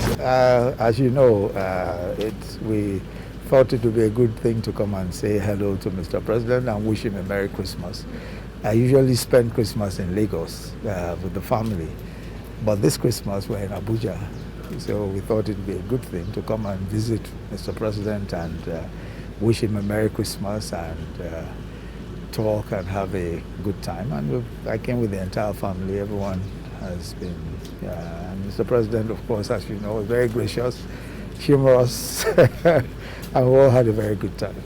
Yes, as you know, we thought it would be a good thing to come and say hello to Mr. President and wish him a Merry Christmas. I usually spend Christmas in Lagos with the family, but this Christmas we're in Abuja, so we thought it would be a good thing to come and visit Mr. President and wish him a Merry Christmas and talk and have a good time. And I came with the entire family. Everyone has been, and Mr. President, of course, as you know, is very gracious, humorous, and we all had a very good time.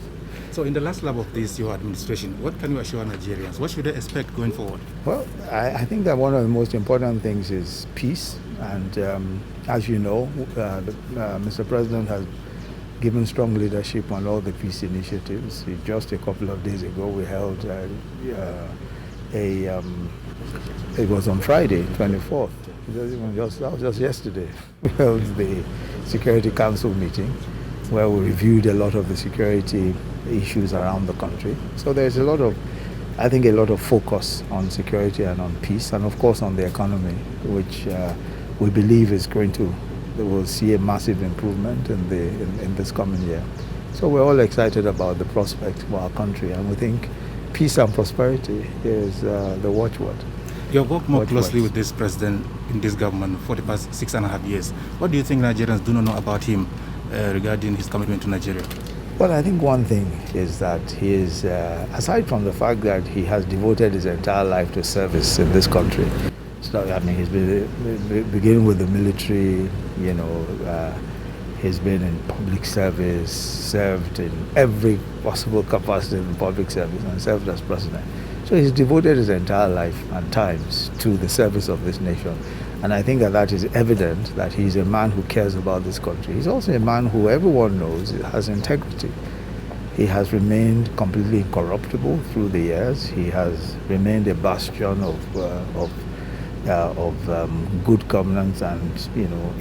So in the last lap of this, your administration, what can you assure Nigerians? What should they expect going forward? Well, I think that one of the most important things is peace. And as you know, Mr. President has given strong leadership on all the peace initiatives. Just a couple of days ago, we held it was on Friday, 24th. That was just yesterday. We held the Security Council meeting where we reviewed a lot of the security issues around the country. So there's a lot of focus on security and on peace, and of course on the economy, which we believe we'll see a massive improvement in this coming year. So we're all excited about the prospects for our country, and we think peace and prosperity is the watchword. You have worked more closely with this president in this government for the past 6.5 years. What do you think Nigerians do not know about him regarding his commitment to Nigeria? Well, I think one thing is that he is, aside from the fact that he has devoted his entire life to service in this country. So, I mean, he's been beginning with the military, he's been in public service, served in every possible capacity in public service, and served as president. So he's devoted his entire life and times to the service of this nation. And I think that is evident that he's a man who cares about this country. He's also a man who everyone knows has integrity. He has remained completely incorruptible through the years. He has remained a bastion of good governance and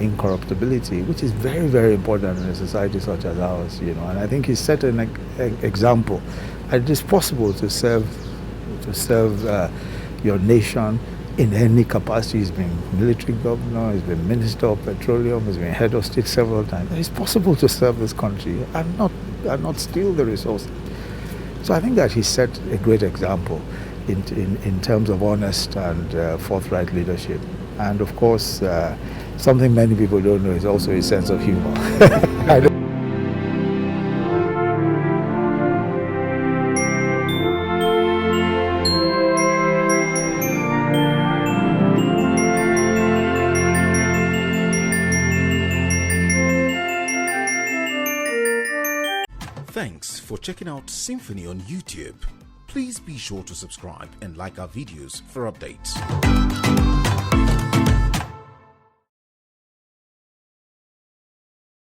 incorruptibility, which is very, very important in a society such as ours. And I think he's set an example. It is possible to serve your nation in any capacity. He's been military governor, he's been minister of petroleum, he's been head of state several times. It's possible to serve this country and not steal the resources. So I think that he set a great example in terms of honest and forthright leadership. And of course, something many people don't know is also his sense of humor. Thanks for checking out SYMFONI on YouTube. Please be sure to subscribe and like our videos for updates.